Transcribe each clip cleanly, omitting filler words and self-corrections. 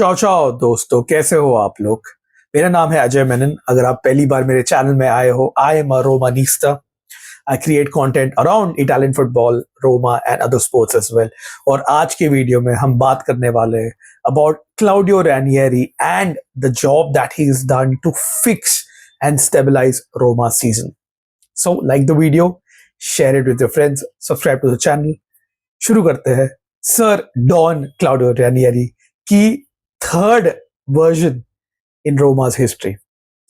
चाओ चाओ दोस्तों, कैसे हो आप लोग। मेरा नाम है अजय मेनन। अगर आप पहली बार मेरे चैनल में आए हो, I am a romanista. I create content around Italian football, Roma and other sports as well. और आज के वीडियो में हम बात करने वाले हैं about Claudio Ranieri and the job that he is done to fix and stabilize Roma season. So like the video, share it with your friends, subscribe to the channel. शुरू करते हैं सर डॉन क्लाउडियो रैनियरी की third version in Roma's history.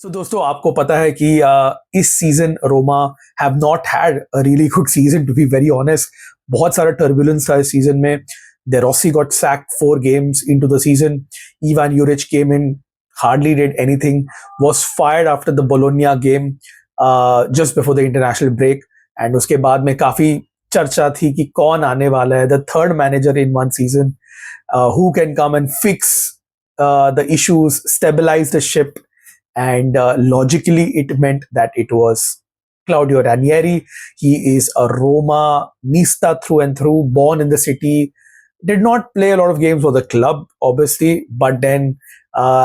So दोस्तों, आपको पता है कि इस season Roma have not had a really good season, to be very honest. बहुत सारा टर्बुलेंस था इस सीजन में। De Rossi got sacked 4 games into the season. Ivan Juric came in, hardly did anything, was fired after the Bologna game just before the international break. And उसके बाद में काफी चर्चा थी कि कौन आने वाला है, the third manager in one season, who can come and fix the issues, stabilize the ship. And logically, it meant that it was Claudio Ranieri. He is a Roma Nista through and through, born in the city. Did not play a lot of games for the club, obviously, but then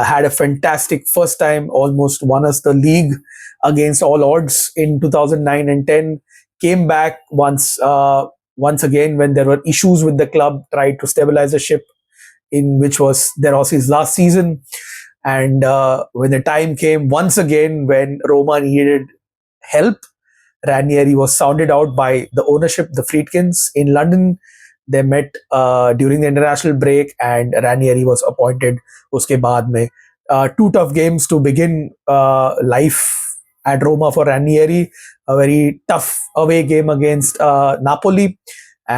had a fantastic first time, almost won us the league against all odds in 2009 and 10. Came back once again when there were issues with the club, tried to stabilize the ship, in which was De Rossi's last season. And when the time came, once again, when Roma needed help, Ranieri was sounded out by the ownership, the Friedkins, in London. They met during the international break, and Ranieri was appointed. Uske baad mein, 2 tough games to begin life at Roma for Ranieri. A very tough away game against Napoli,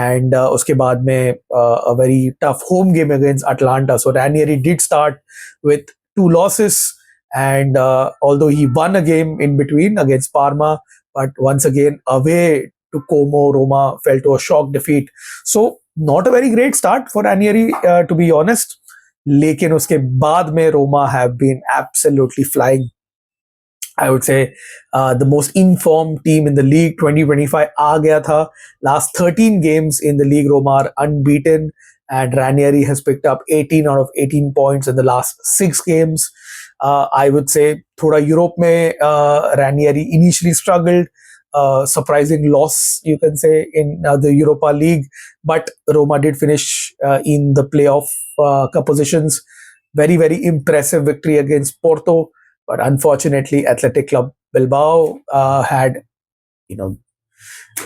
and uske baad mein a very tough home game against Atlanta. So Ranieri did start with 2 losses, and although he won a game in between against Parma, but once again away to Como, Roma fell to a shock defeat. So not a very great start for Ranieri, to be honest. लेकिन उसके बाद में Roma have been absolutely flying. I would say the most informed team in the league. 2025 uh gaya tha. Last 13 games in the league, Roma are unbeaten, and Ranieri has picked up 18 out of 18 points in the last 6 games. I would say thoda Europe mein Ranieri initially struggled. Surprising loss, you can say, in the Europa League, but Roma did finish in the playoff positions. Very, very impressive victory against Porto. But unfortunately, Athletic Club Bilbao had,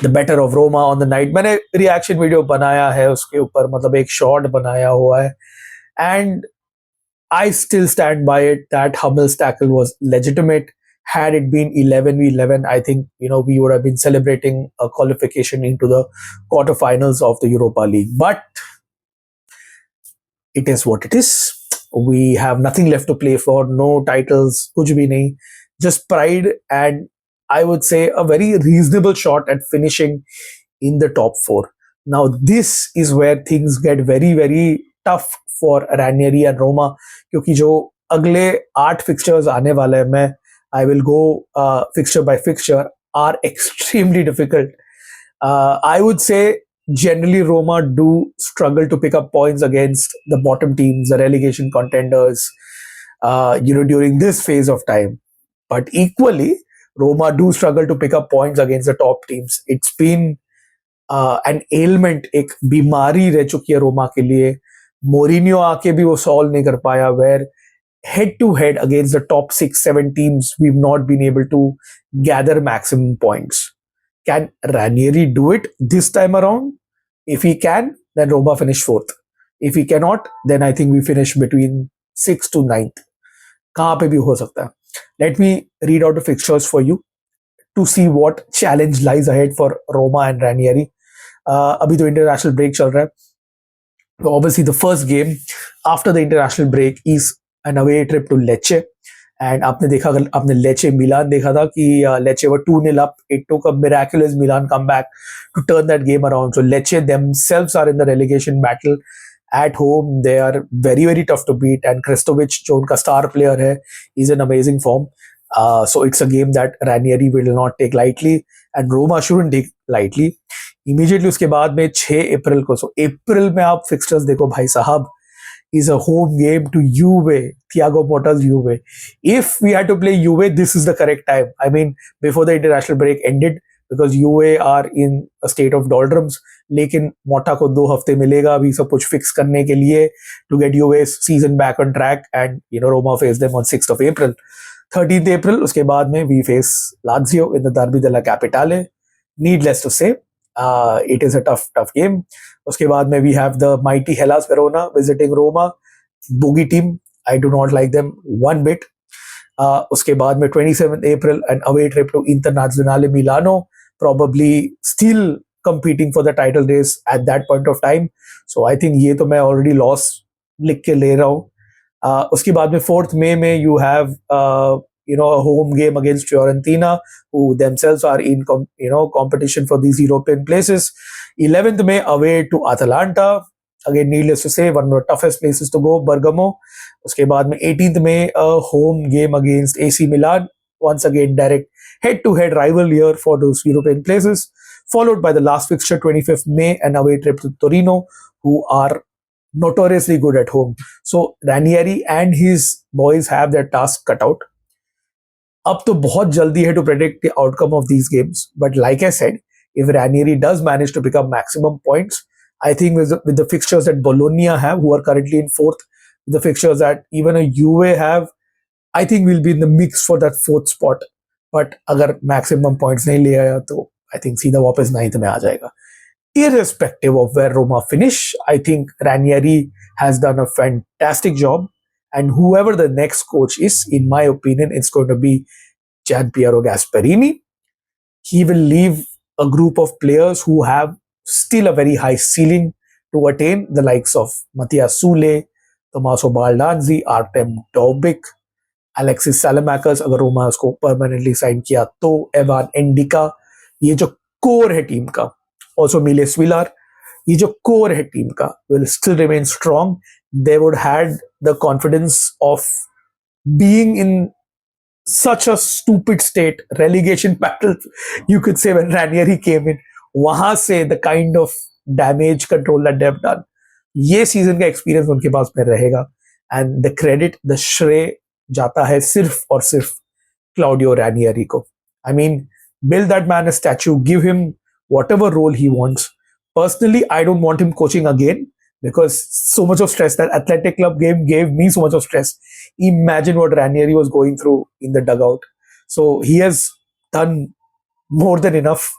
the better of Roma on the night. मैंने reaction video बनाया है उसके ऊपर, मतलब एक short बनाया हुआ है, and I still stand by it that Hummel's tackle was legitimate. Had it been 11v11, I think we would have been celebrating a qualification into the quarterfinals of the Europa League. But it is what it is. We have nothing left to play for. No titles, kuch bhi nahi. Just pride, and I would say a very reasonable shot at finishing in the top 4. Now this is where things get very, very tough for Ranieri and Roma, क्योंकि जो अगले 8 fixtures आने वाले हैं, मैं I will go fixture by fixture, are extremely difficult. I would say generally Roma do struggle to pick up points against the bottom teams, the relegation contenders, during this phase of time. But equally, Roma do struggle to pick up points against the top teams. It's been an ailment, एक बीमारी रह चुकी है रोमा के लिए. Mourinho आके भी वो सॉल्व नहीं कर पाया, where head to head against the top 6-7 teams, we've not been able to gather maximum points. Can Ranieri do it this time around? If he can, then Roma finish 4th. If he cannot, then I think we finish between 6th to 9th. कहाँ पे भी हो सकता है. Let me read out the fixtures for you to see what challenge lies ahead for Roma and Ranieri. अभी तो international break चल रहा है. So obviously the first game after the international break is an away trip to Lecce. And आपने Lecce Milan देखा था कि Lecce were 2-0 up. It took a miraculous Milan comeback to turn that game around. So Lecce themselves are in the relegation battle at home. They are very, very tough to beat. And Krestovic, जो उनका star player है, is in amazing form. So it's a game that Ranieri will not take lightly, and Roma shouldn't take lightly. Immediately उसके बाद में 6 अप्रैल को, so अप्रैल में आप fixtures देखो भाई साहब, is a home game to Juve, Thiago Motta's Juve. If we had to play Juve, this is the correct time. I mean, before the international break ended, because Juve are in a state of doldrums. लेकिन मोटा को 2 हफ्ते मिलेगा अभी सब कुछ fix करने के लिए to get Juve's season back on track, and Roma face them on 6th of April. 13th April उसके बाद में we face Lazio in the Derby della Capitale. Needless to say, it is a tough game. उसके बाद में we have the mighty Hellas Verona visiting Roma. Boogie team. I do not like them one bit. उसके बाद में 27th April an away trip to Internazionale Milano, probably still competing for the title race at that point of time. So I think ये तो मैं already loss लिख के ले रहा हूँ. उसके बाद में 4th May में you have a home game against Fiorentina, who themselves are in competition for these European places. 11th May away to Atalanta. Again, needless to say, one of the toughest places to go, Bergamo. उसके बाद में 18th May a home game against AC Milan. Once again, direct head-to-head rival here for those European places. Followed by the last fixture, 25th May, an away trip to Torino, who are notoriously good at home. So Ranieri and his boys have their task cut out. अब तो बहुत जल्दी है to predict the outcome of these games. But like I said, if Ranieri does manage to pick up maximum points, I think with the fixtures that Bologna have, who are currently in 4th, the fixtures that even a Juve have, I think we'll be in the mix for that 4th spot. But अगर maximum points नहीं ले आया तो I think सीधा वापस 9th में आ जाएगा. Irrespective of where Roma finish, I think Ranieri has done a fantastic job. And whoever the next coach is, in my opinion, it's going to be Gianpiero Gasperini. He will leave a group of players who have still a very high ceiling to attain, the likes of Mattias Sule, Tommaso Baldanzi, Artem Dovbyk, Alexis Salamakers, अगर रोमा उसको permanently sign किया तो Evan Endika, ये जो core है team का, also Miles Villar, ये जो core है टीम का will still remain strong. They would had the confidence of being in such a stupid state, relegation battle, you could say, when Ranieri came in. वहां से the kind of damage control that they've done, ये season का experience उनके पास में रहेगा. And the credit, the श्रेय जाता है सिर्फ और सिर्फ Claudio Ranieri को. I mean, build that man a statue, give him whatever role he wants. Personally, I don't want him coaching again, because so much of stress, that Athletic Club game gave me so much of stress. Imagine what Ranieri was going through in the dugout. So he has done more than enough.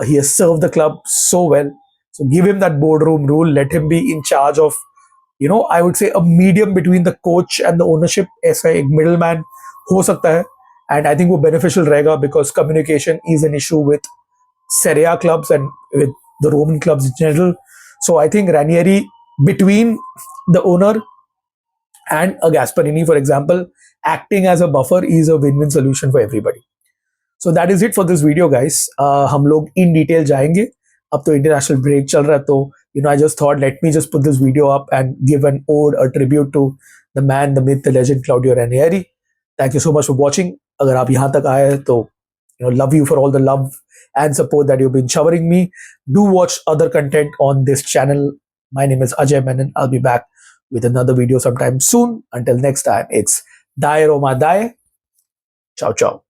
He has served the club so well. So give him that boardroom rule. Let him be in charge of, I would say a medium between the coach and the ownership. ऐसा एक middleman हो सकता है. And I think वो beneficial रहेगा, because communication is an issue with Serie A clubs and with the Roman clubs in general. So I think Ranieri, between the owner and a Gasperini, for example, acting as a buffer is a win-win solution for everybody. So that is it for this video, guys. हम लोग in detail जाएंगे. अब तो international break चल रहा है, तो I just thought, let me just put this video up and give an ode, a tribute to the man, the myth, the legend, Claudio Ranieri. Thank you so much for watching. अगर आप यहाँ तक आए तो love you for all the love and support that you've been showering me. Do watch other content on this channel. My name is Ajay Menon. I'll be back with another video sometime soon. Until next time, it's Die Roma Die. Ciao, ciao.